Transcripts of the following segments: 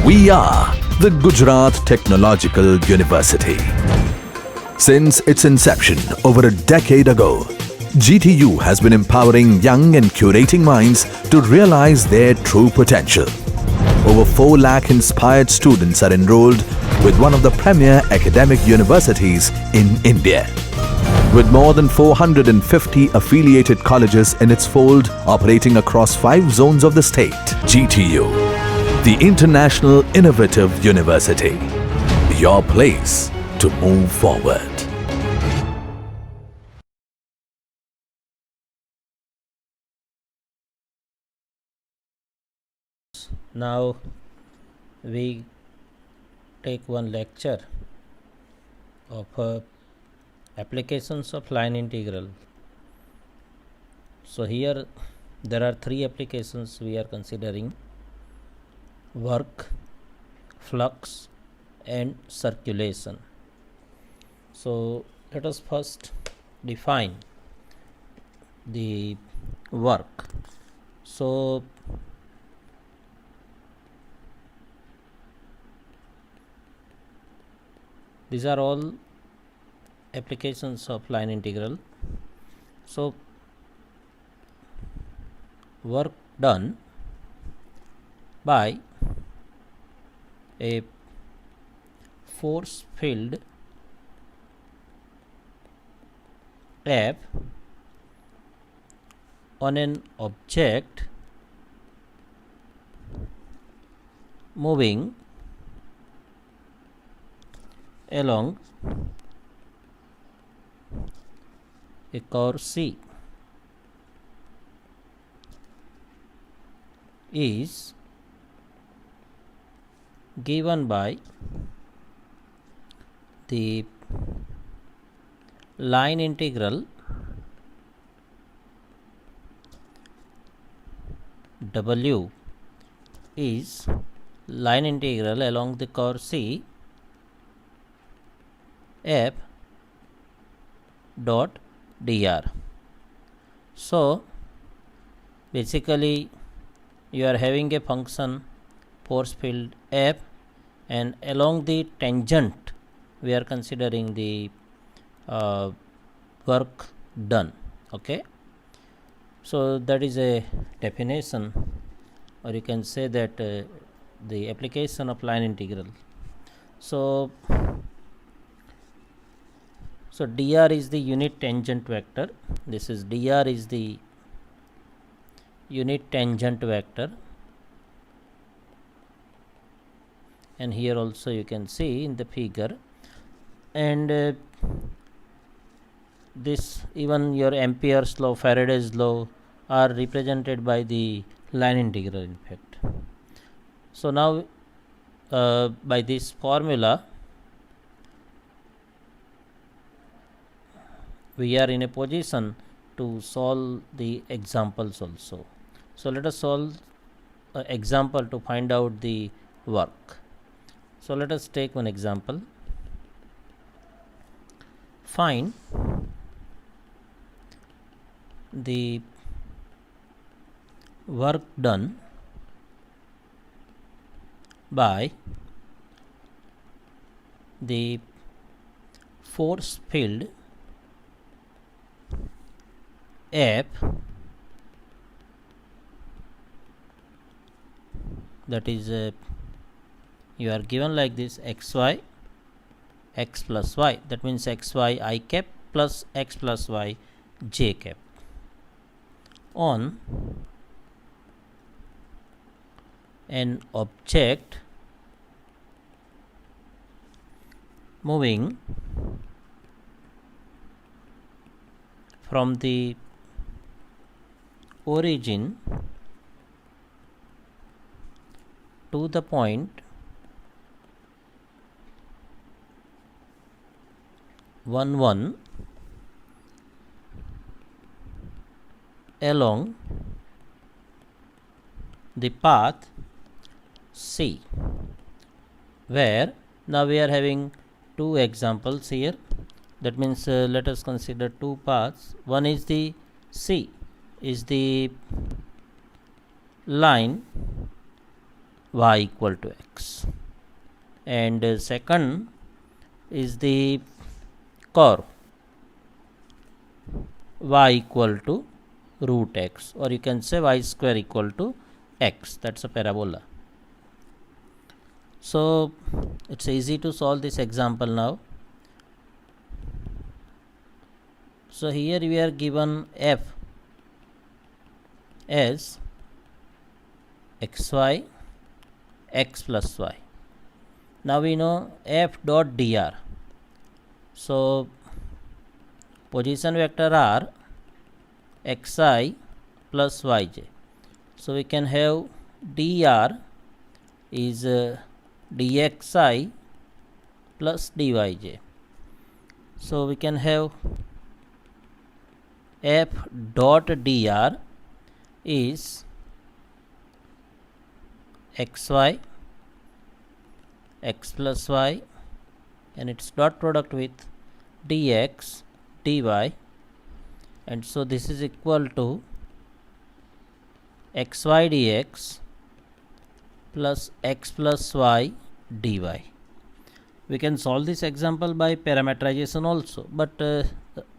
We are the Gujarat Technological University. Since its inception over a decade ago, GTU has been empowering young and curating minds to realize their true potential. Over 4 lakh inspired students are enrolled with one of the premier academic universities in India. With more than 450 affiliated colleges in its fold operating across 5 zones of the state, GTU, the International Innovative University, your place to move forward. Now we take one lecture of applications of line integral. So here there are 3 applications we are considering: work, flux and circulation. So let us first define the work. So these are all applications of line integral. So work done by a force field F on an object moving along a curve C is given by the line integral W is line integral along the curve C F dot dr. So basically you are having a function force field F, and along the tangent we are considering the work done. Okay, so that is a definition, or you can say that the application of line integral. So dr is the unit tangent vector. This is dr is the unit tangent vector, and here also you can see in the figure, and this even your Ampere's law, Faraday's law are represented by the line integral in fact. So now by this formula we are in a position to solve the examples also. So let us solve an example to find out the work. So let us take one example. Find the work done by the force field F, that is you are given like this: xy x plus y, that means xy I cap plus x plus y j cap on an object moving from the origin to the point 1 1 along the path C, where now we are having 2 examples here. That means let us consider 2 paths. One is the C is the line y equal to x. And second is the curve y equal to root x, or you can say y square equal to x. That's a parabola. So it's easy to solve this example now. So here we are given f as xy x plus y. Now we know f dot dr. So position vector are xi plus yj. So we can have dr is dxi plus dyj. So we can have f dot dr is xy x plus y, and its dot product with dx dy, and so this is equal to xy dx plus x plus y dy. We can solve this example by parameterization also, but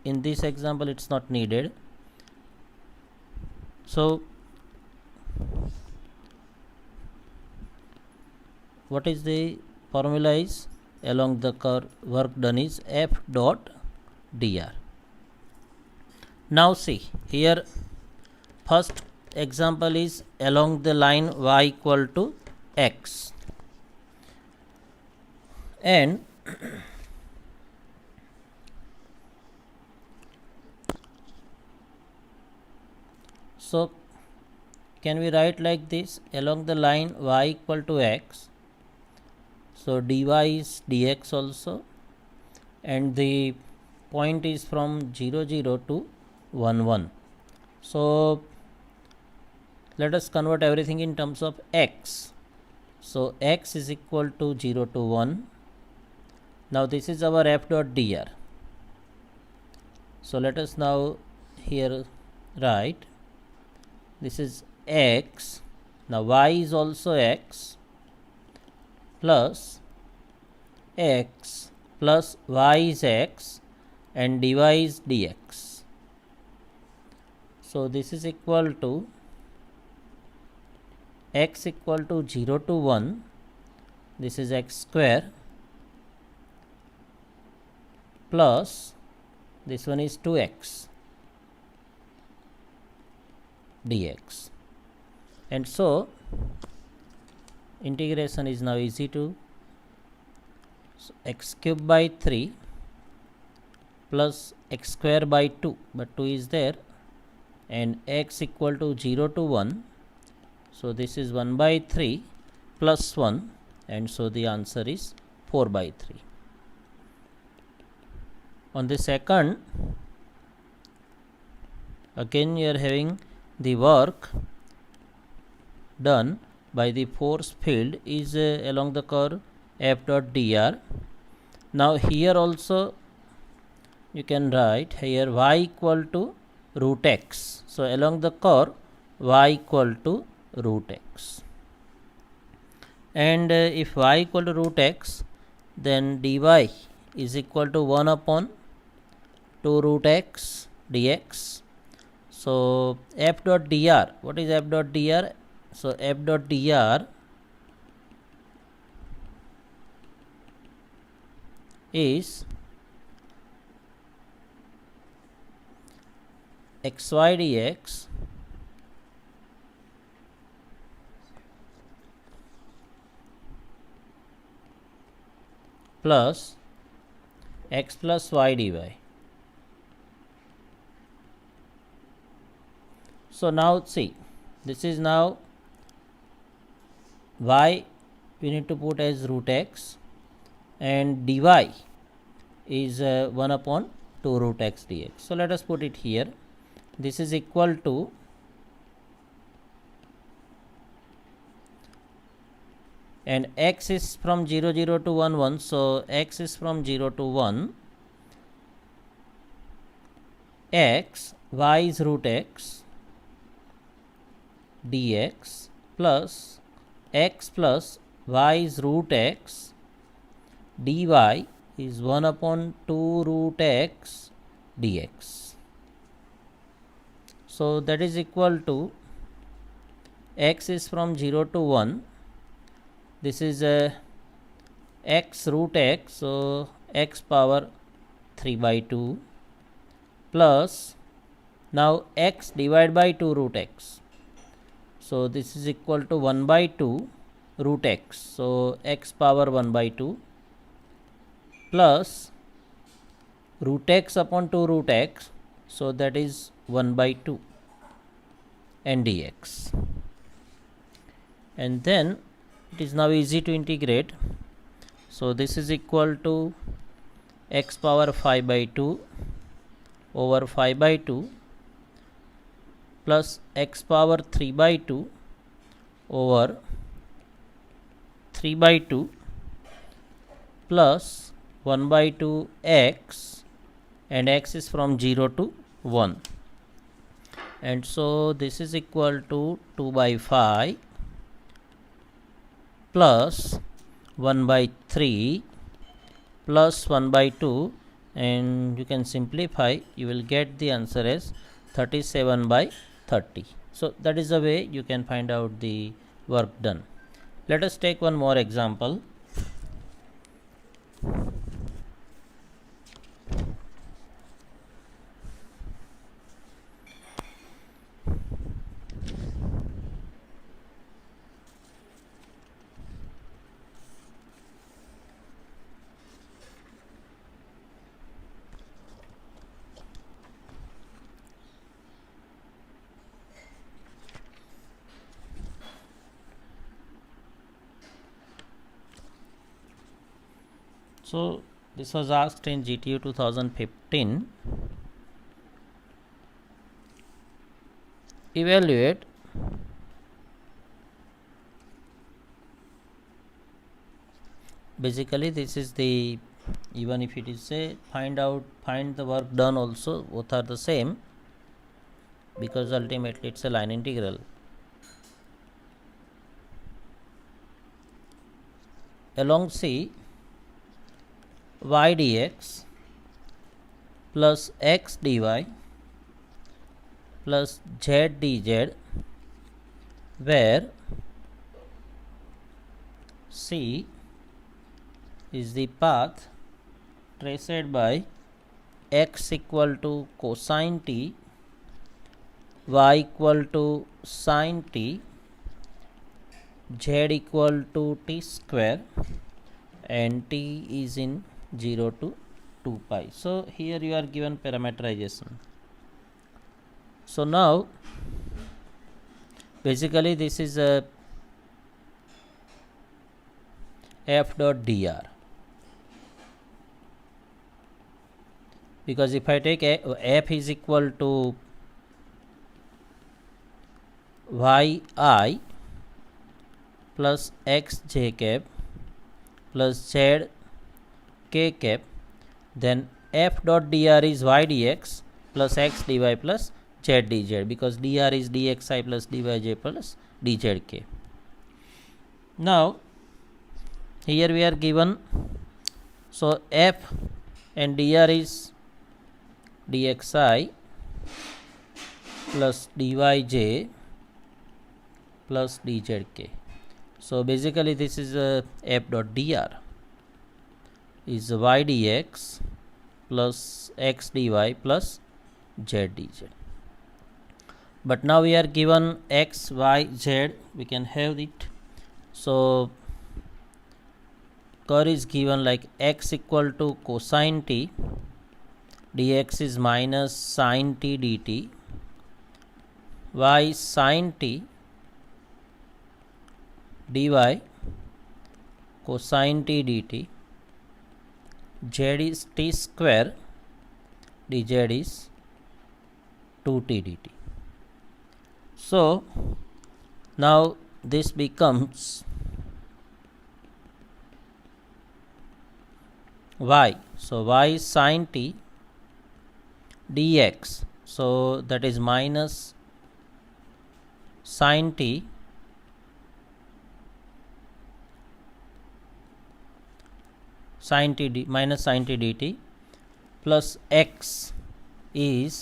in this example it's not needed. So what is the formula is along the curve work done is f dot dr. Now see here, first example is along the line y equal to x, and so can we write like this, along the line y equal to x, so dy is dx also, and the point is from 0 0 to 1 1. So let us convert everything in terms of x. So x is equal to 0 to 1. Now this is our f dot dr. So let us now here write, this is x, now y is also x, plus x plus y is x, and dy is dx. So this is equal to x equal to 0 to 1, this is x square, plus this one is 2x dx, and so integration is now easy to, so x cube by 3 plus x square by 2, but 2 is there, and x equal to 0 to 1, so this is 1 by 3 plus 1, and so the answer is 4 by 3. On the second, again you are having the work done by the force field is along the curve f dot dr. Now here also you can write here y equal to root x. So along the curve y equal to root x, and if y equal to root x, then dy is equal to 1 upon 2 root x dx. So f dot dr, what is f dot dr? So f dot dr is xy dx plus x plus y dy. So now see, this is now y we need to put as root x, and dy is 1 upon 2 root x dx. So let us put it here. This is equal to and x is from 0 0 to 1 1, so x is from 0 to 1, x, y is root x dx plus x plus y is root x, dy is 1 upon 2 root x dx. So that is equal to x is from 0 to 1. This is x root x, so x power 3 by 2 plus now x divided by 2 root x. So this is equal to 1 by 2 root x. So x power 1 by 2 plus root x upon 2 root x. So that is 1 by 2 and dx. And then it is now easy to integrate. So this is equal to x power 5 by 2 over 5 by 2 plus x power 3 by 2 over 3 by 2 plus 1 by 2 x, and x is from 0 to 1. And so this is equal to 2 by 5 plus 1 by 3 plus 1 by 2, and you can simplify, you will get the answer as 37 by 30. So that is the way you can find out the work done. Let us take one more example. So this was asked in GTU 2015. Evaluate basically this is the, even if it is say find the work done also, both are the same because ultimately it's a line integral. Along C, y dx plus x dy plus z dz, where C is the path traced by x equal to cosine t, y equal to sine t, z equal to t square, and t is in 0 to 2 pi. So here you are given parameterization. So now basically this is a f dot dr, because if I take f is equal to y I plus x j cap plus z k cap, then f dot dr is y dx plus x dy plus z dz, because dr is dxi plus dyj plus dzk. Now here we are given, so f and dr is dxi plus dyj plus dzk. So basically this is f dot dr is y dx plus x dy plus z dz. But now we are given x, y, z, we can have it. So curve is given like x equal to cosine t, dx is minus sine t dt, y sine t, dy cosine t dt, z is t square, dz is 2t dt. So now this becomes y, so y sine t dx, so that is minus sine t sin t minus sin t dt plus x is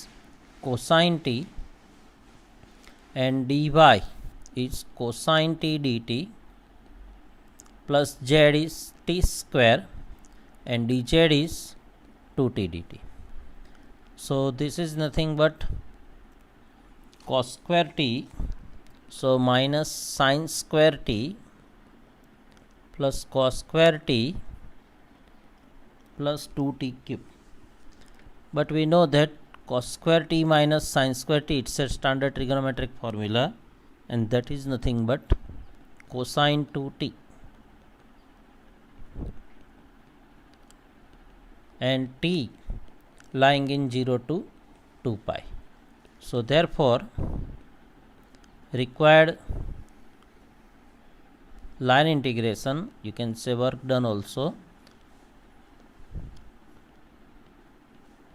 cosine t and dy is cosine t dt plus z is t square and dz is 2t dt. So this is nothing but cos square t, so minus sin square t plus cos square t plus 2t cube. But we know that cos square t minus sin square t, it's a standard trigonometric formula, and that is nothing but cosine 2t, and t lying in 0 to 2 pi. So therefore required line integration, you can say work done also,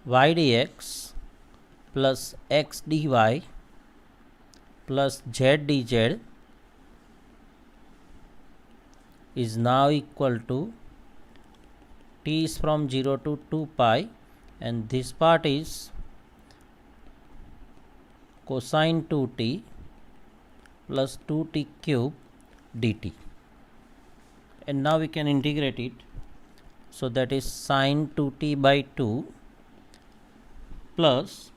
y dx plus x dy plus z dz is now equal to t is from 0 to 2 pi, and this part is cosine 2t plus 2t cube dt, and now we can integrate it. So that is sine 2t by 2 plus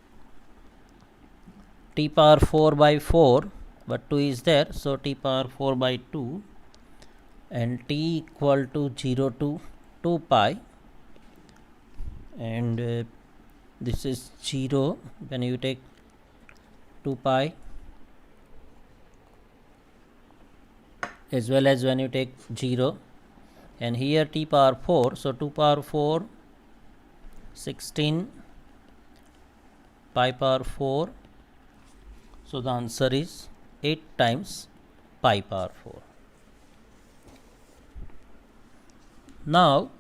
t power 4 by 4, but 2 is there, so t power 4 by 2, and t equal to 0 to 2 pi, and this is 0 when you take 2 pi, as well as when you take 0, and here t power 4, so 2 power 4 16 pi power 4, so the answer is 8 times pi power 4. Now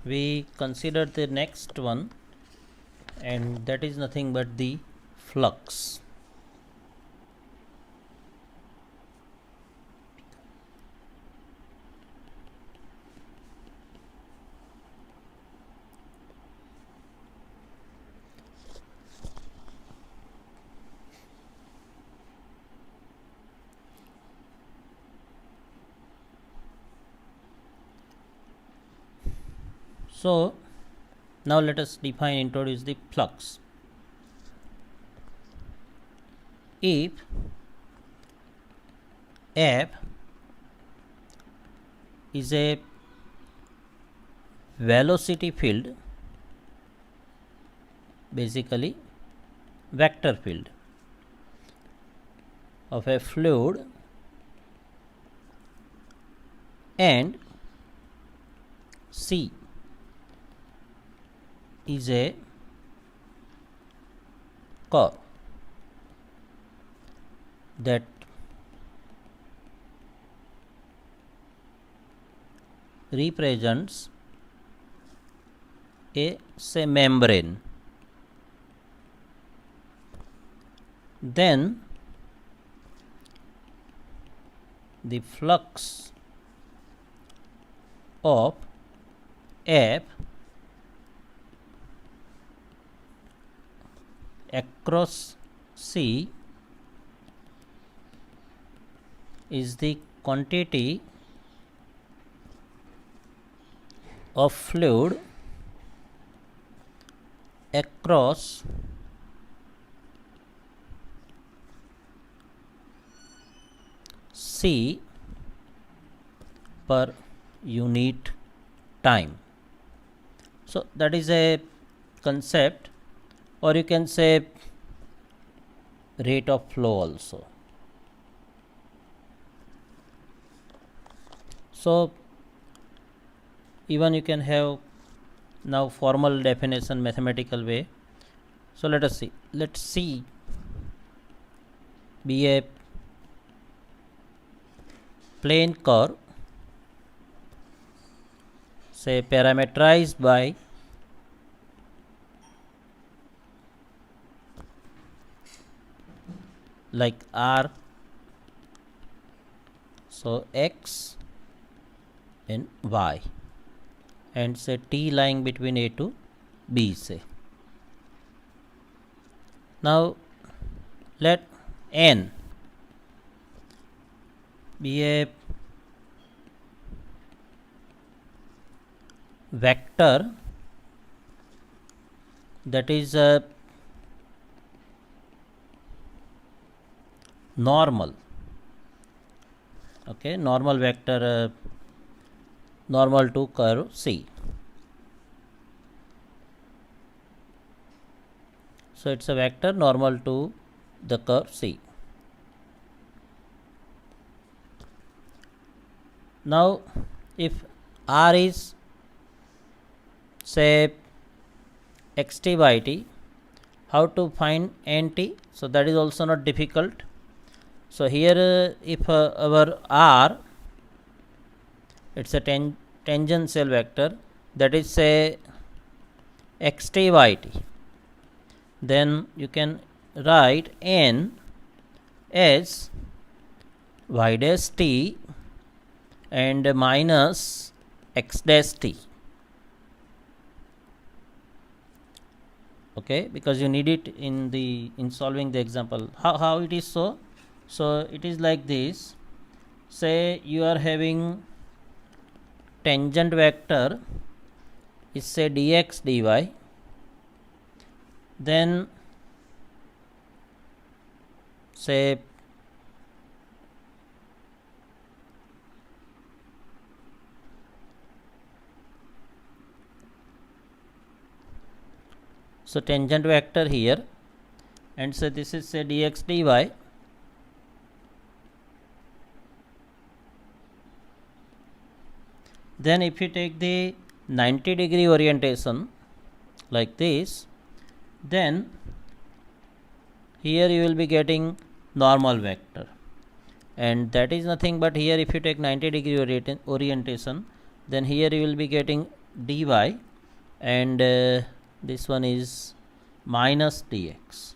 we consider the next one, and that is nothing but the flux. So now let us introduce the flux. If F is a velocity field, basically vector field of a fluid, and C is a curve that represents a say membrane, then the flux of F across C is the quantity of fluid across C per unit time. So that is a concept, or you can say rate of flow also. So even you can have now formal definition, mathematical way. So let us see. Let C be a plane curve, say parameterized by like R, so X and Y. and say T lying between A to B, say. Now let N be a vector that is a normal, okay, normal vector, normal to curve C. So it's a vector normal to the curve C. Now if R is say xt by t, how to find nt? So that is also not difficult. So here if our R, it's a tangential vector, that is say xt by t, then you can write n as y dash t and minus x dash t, okay, because you need it in solving the example. How it is so it is like this. Say you are having tangent vector is say dx dy, then say so tangent vector here, and say this is say dx dy, then if you take the 90-degree orientation like this, then here you will be getting normal vector, and that is nothing but here if you take 90-degree orientation, then here you will be getting dy, and this one is minus dx.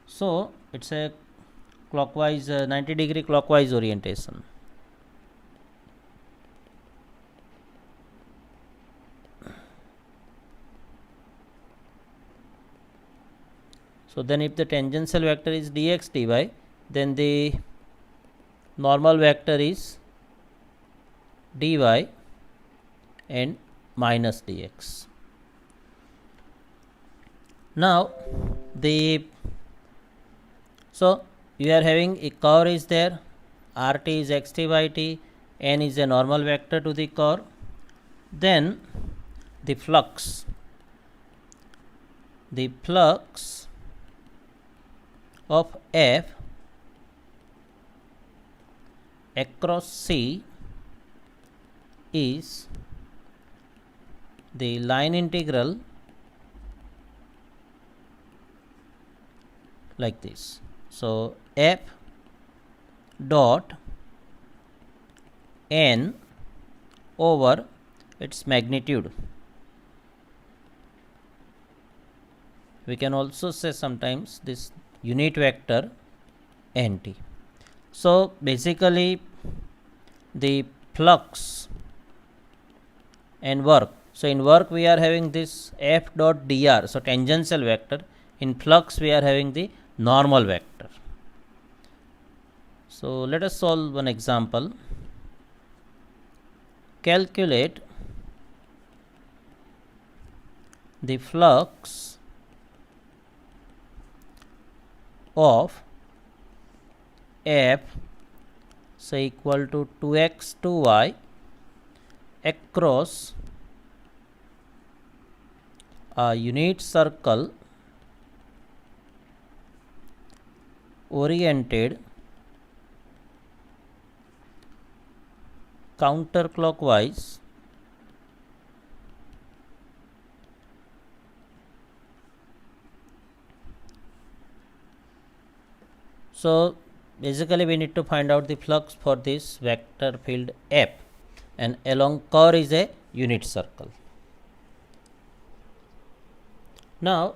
So it's a clockwise 90-degree clockwise orientation. So then if the tangential vector is dx dy, then the normal vector is dy and minus dx. Now so you are having a curve is there, rt is xt by t, n is a normal vector to the curve, then the flux of f across C is the line integral like this. So f dot n over its magnitude. We can also say sometimes this unit vector nt. So basically the flux and work. So in work we are having this f dot dr, so tangential vector. In flux we are having the normal vector. So let us solve one example. Calculate the flux of f say equal to 2x 2y across a unit circle oriented counterclockwise So basically we need to find out the flux for this vector field F, and along curve is a unit circle. Now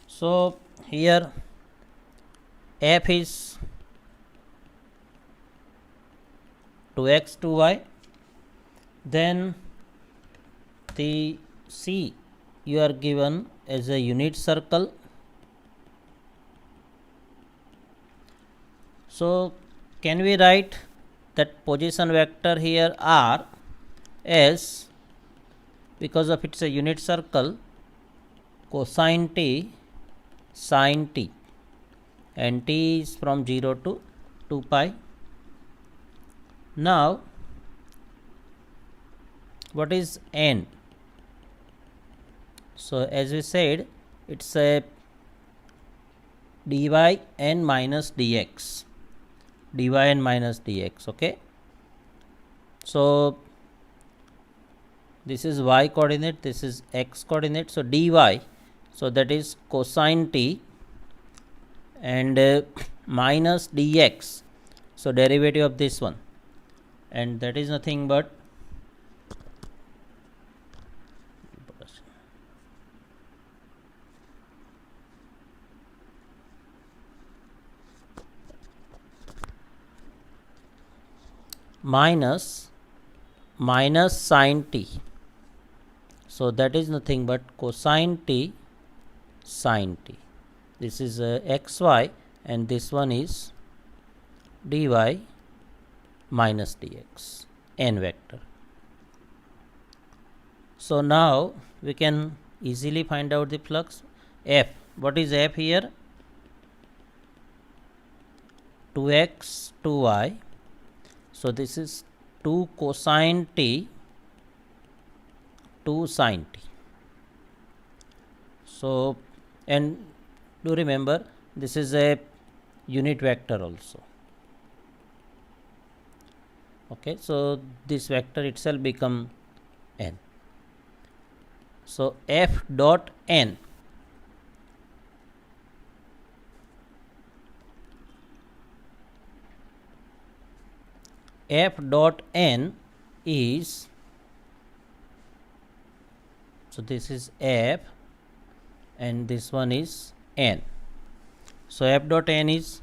so here f is 2x 2y, then the C you are given as a unit circle. So can we write that position vector here R as, because of it's a unit circle, cosine t sin t, and t is from 0 to 2 pi. Now what is n? So as we said, it's a dy n minus dx, dy n minus dx. Okay, so this is y coordinate, this is x coordinate. So dy, so that is cosine t, and minus dx, so derivative of this one, and that is nothing but minus sin t, so that is nothing but cosine t sin t. This is xy, and this one is dy minus dx, n vector. So now we can easily find out the flux f. What is f here? 2x 2y. So this is 2 cosine t 2 sin t. So, and do remember, this is a unit vector also. Okay, so this vector itself become n. So f dot n, f dot n is, so this is f and this one is n. So f dot n is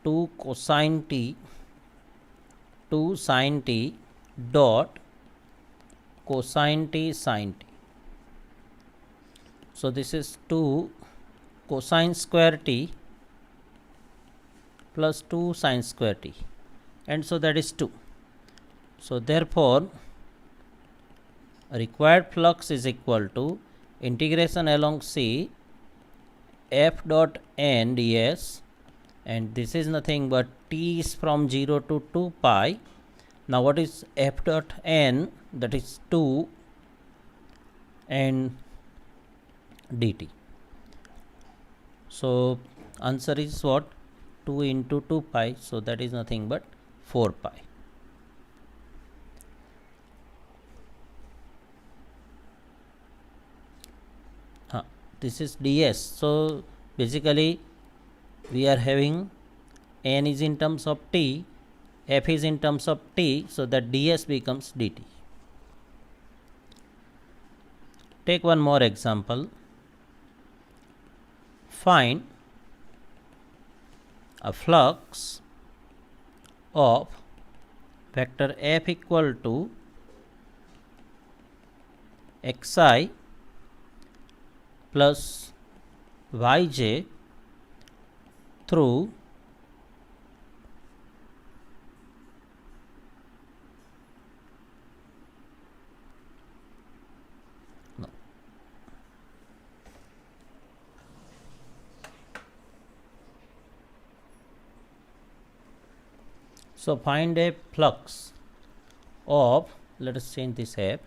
2 cosine t 2 sin t dot cosine t sin t. So this is 2 cosine square t plus 2 sin square t, and so that is 2. So therefore required flux is equal to integration along C f dot n ds, and this is nothing but t is from 0 to 2 pi. Now what is f dot n? That is 2 and dt. So answer is what? 2 into 2 pi, so that is nothing but 4 pi. This is ds. So basically we are having n is in terms of t, f is in terms of t, so that ds becomes dt. Take one more example. Find a flux of vector f equal to xi plus yj through So find a flux of, let us change this f,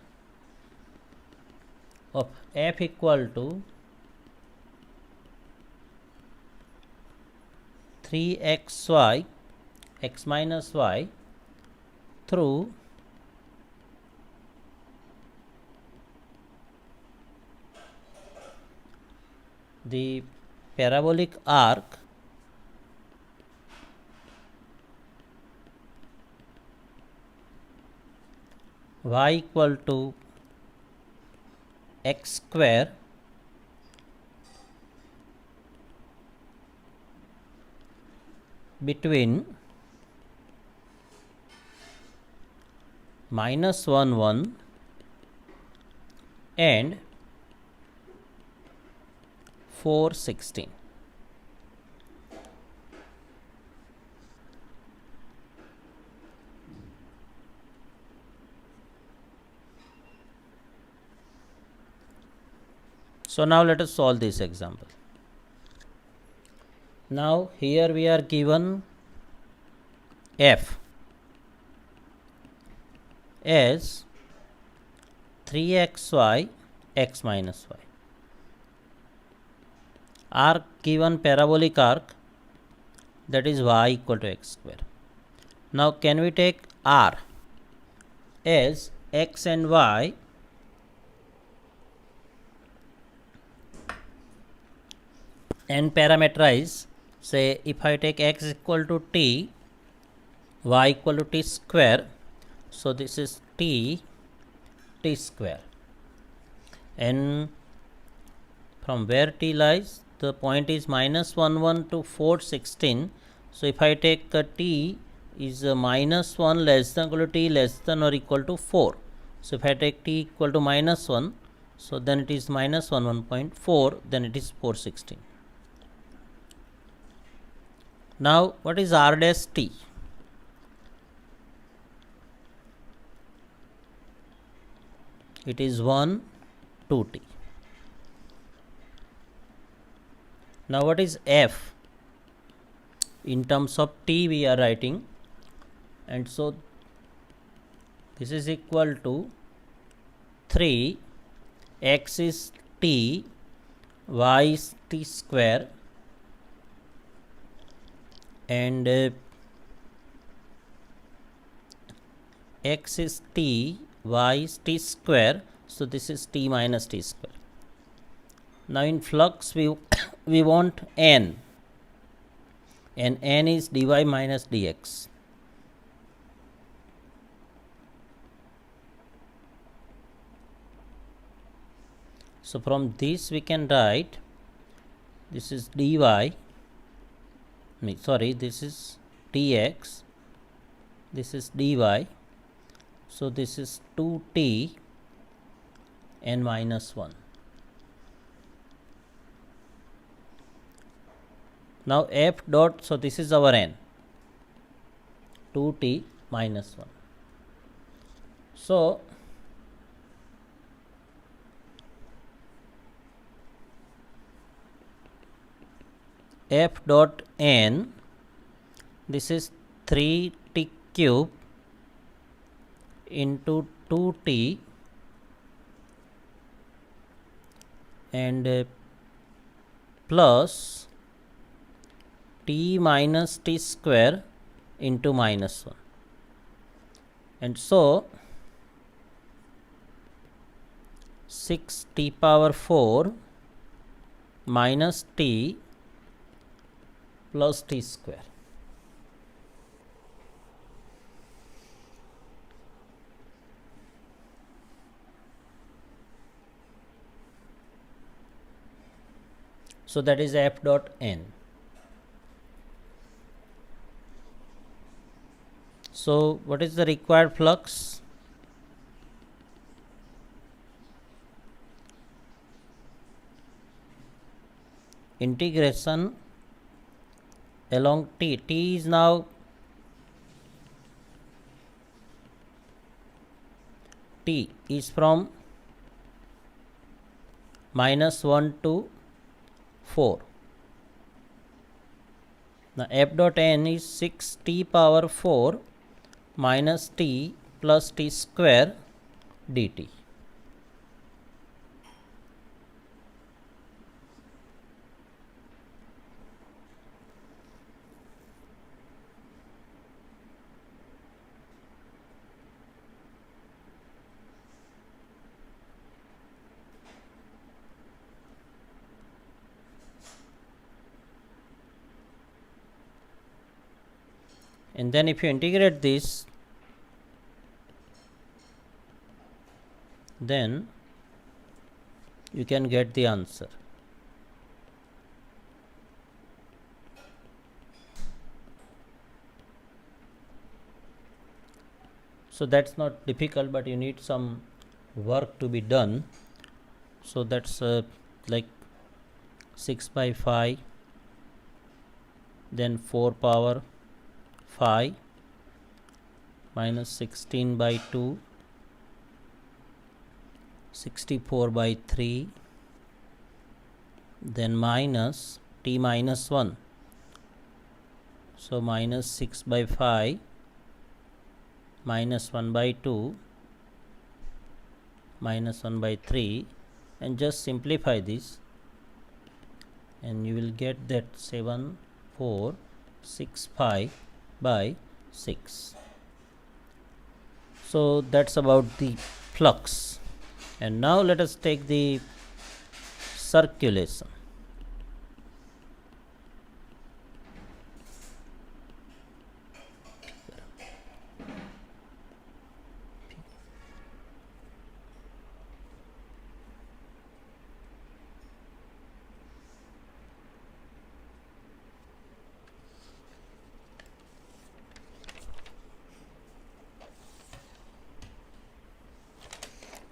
of f equal to 3xy x minus y through the parabolic arc y equal to x square between minus 1 1 and 4 16. So now let us solve this example. Now here we are given f as 3xy x minus y. Arc given parabolic arc, that is y equal to x square. Now can we take r as x and y and parameterize? Say if I take x equal to t, y equal to t square, so this is t square, and from where t lies, the point is minus 1 1 to 4 16. So if I take t is minus 1 less than equal to t less than or equal to 4. So if I take t equal to minus 1, so then it is minus 1 1.4, then it is 4 16. Now what is r dash t? It is 1 2t. Now what is f? In terms of t we are writing, and so this is equal to 3, x is t, y is t square, and x is t, y is t square, so this is t minus t square. Now in flux we want n, and n is dy minus dx. So from this we can write, this is dy, this is dx, this is dy, so this is 2t n minus 1. Now f dot, so this is our n, 2t minus 1. So f dot n, this is 3t cube into 2t and plus t minus t square into minus 1. And so 6t power 4 minus t plus t square. So that is f dot n. So what is the required flux? Integration along t. T is now t is from minus 1 to 4. Now f dot n is 6t power 4 minus t plus t square dt. And then if you integrate this, then you can get the answer. So that's not difficult, but you need some work to be done. So that's like 6 by 5, then 4 power 5 minus 16 by 2, 64 by 3, then minus t minus 1. So minus 6 by 5 minus 1 by 2 minus 1 by 3, and just simplify this and you will get that 7465 by 6. So that's about the flux. And now let us take the circulation.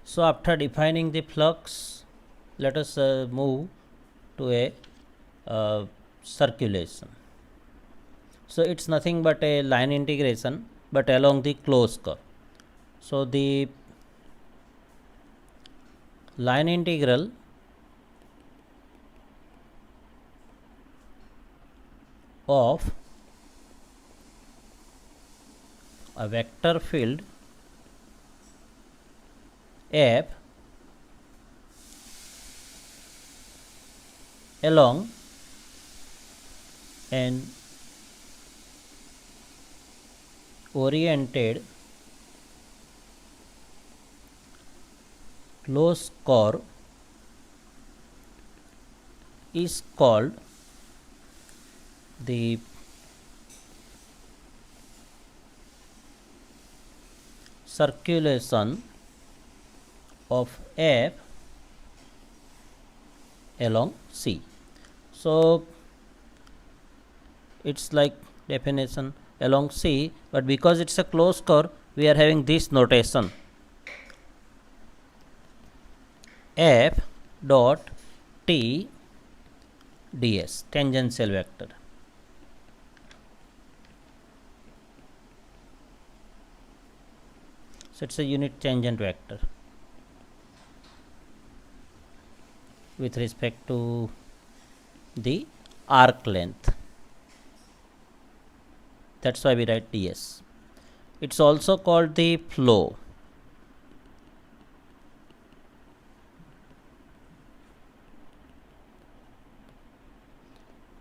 So after defining the flux, let us move to a circulation. So it's nothing but a line integration, but along the closed curve. So the line integral of a vector field F along an oriented closed curve is called the circulation of F along C. So it's like definition along C, but because it's a closed curve, we are having this notation: F dot T ds, tangential vector. So it's a unit tangent vector with respect to the arc length. That's why we write ds. It's also called the flow.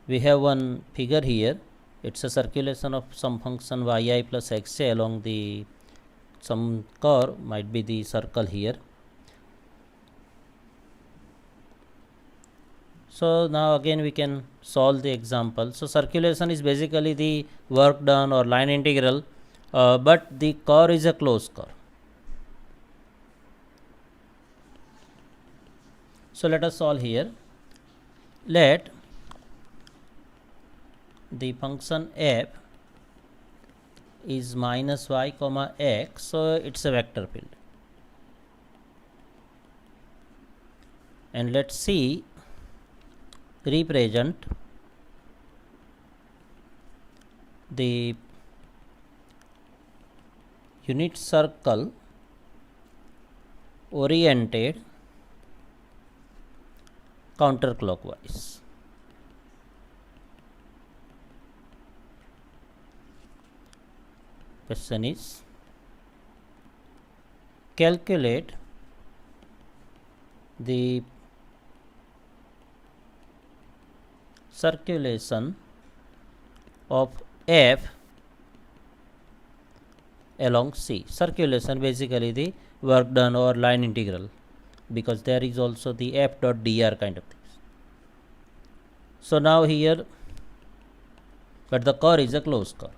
We have one figure here. It's a circulation of some function yi plus xj along the some curve, might be the circle here. So now again we can solve the example. So circulation is basically the work done or line integral, but the curve is a closed curve. So let us solve here. Let the function f is minus y comma x, so it's a vector field, and let's see represent the unit circle oriented counterclockwise. Question is, calculate the circulation of F along C. Circulation basically the work done or line integral, because there is also the F dot dr kind of things. So now here, but the curve is a closed curve.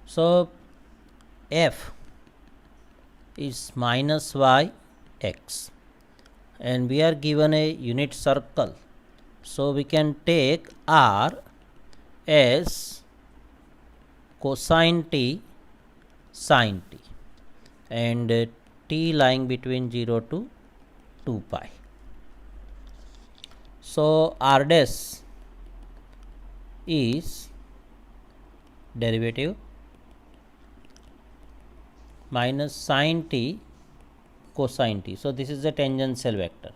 So F is minus y x, and we are given a unit circle, so we can take r as cosine t sine t, and t lying between 0 to 2 pi. So r dash is derivative minus sine t cosine t. So this is the tangential vector.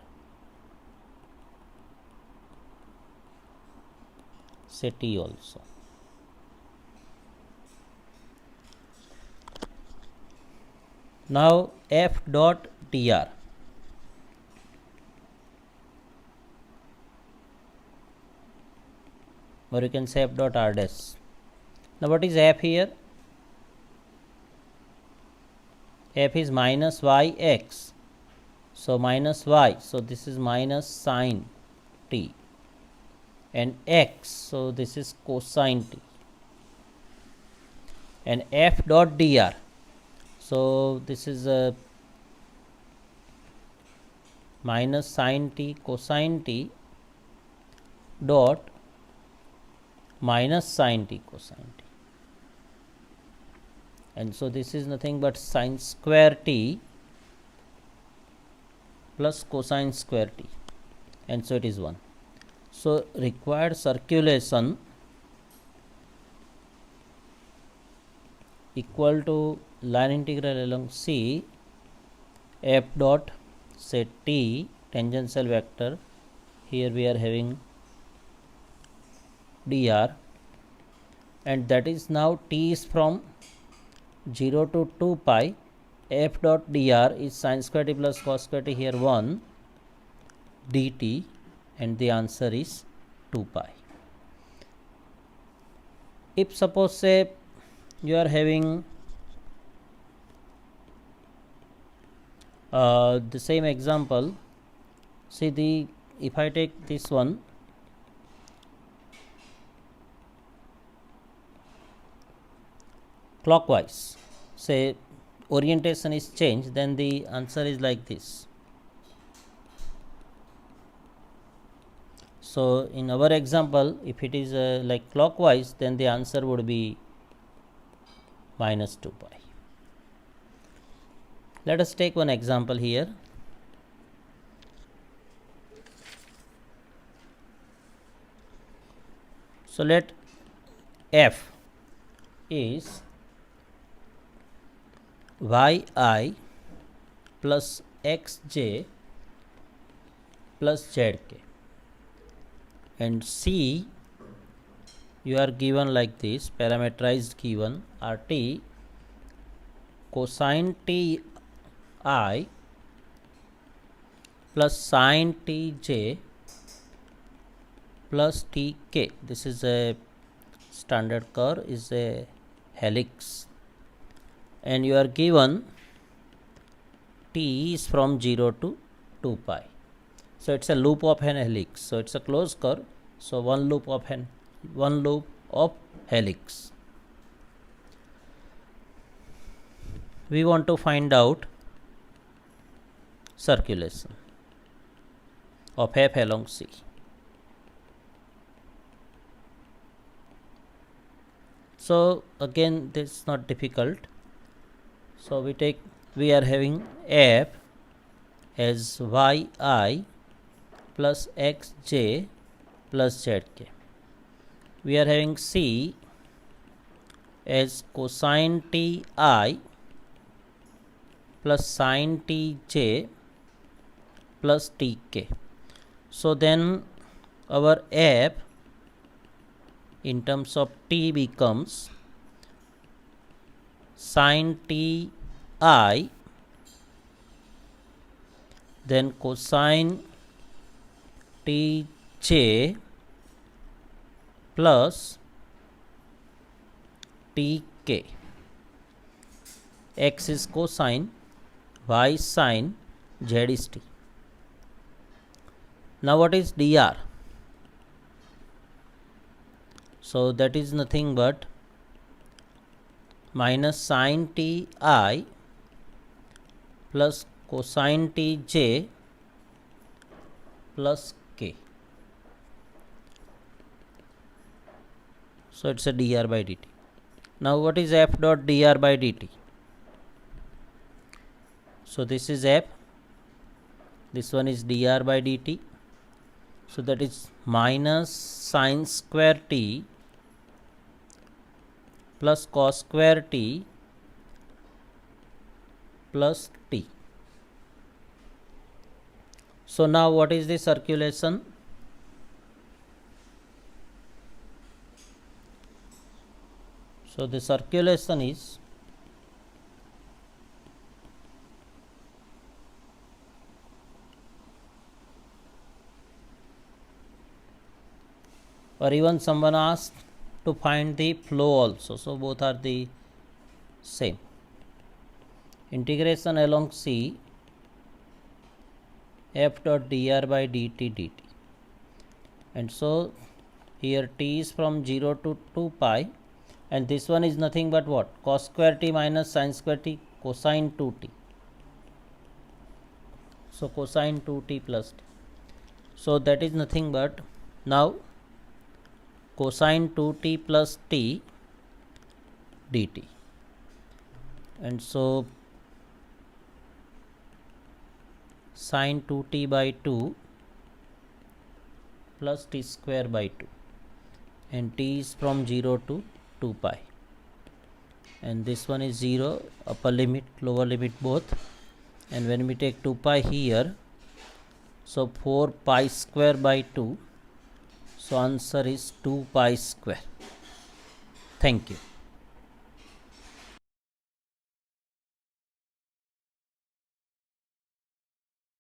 Say t also. Now f dot dr. Or you can say f dot r dash. Now what is f here? F is minus yx. So minus y. So this is minus sine t. And x. So this is cosine t. And f dot dr. So this is a minus sine t cosine t dot minus sine t cosine t. And so this is nothing but sine square t plus cosine square t, and so it is 1. So required circulation equal to line integral along C f dot say t tangential vector. Here we are having dr, and that is now t is from 0 to 2 pi. F dot dr is sin square t plus cos square t, here 1 dt, and the answer is 2 pi. If suppose say you are having the same example, see if I take this one, clockwise, say orientation is changed, then the answer is like this. So in our example, if it is like clockwise, then the answer would be minus 2 pi. Let us take one example here. So let f is yi plus xj plus zk, and c you are given like this, parameterized given rt cosine t I plus sine t j plus t k. This is a standard curve, is a helix, and you are given t is from 0 to 2 pi. So it's a loop of an helix. So it's a closed curve. So one loop of helix. We want to find out circulation of f along C. So again, this is not difficult. So we are having f as yi plus xj plus zk. We are having c as cosine t I plus sine t j plus tk. So then our f in terms of t becomes sine t I, then cosine t j plus tk. X is cosine, y sine, z is t. Now what is dr? So that is nothing but minus sine t I plus cosine t j plus k. So it's a dr by dt. Now what is f dot dr by dt? So this is f, this one is dr by dt. So that is minus sine square t plus cos square t plus t. So now what is the circulation? So the circulation is or even someone asked to find the flow also. So both are the same. Integration along C f dot dr by dt dt. And so here t is from 0 to 2 pi, and this one is nothing but what? Cos square t minus sin square t cosine 2t. So cosine 2t plus t. So that is nothing but now cosine 2t plus t dt. And so sin 2t by 2 plus t square by 2, and t is from 0 to 2 pi, and this one is 0, upper limit, lower limit both, and when we take 2 pi here, so 4 pi square by 2, so answer is 2 pi square. Thank you.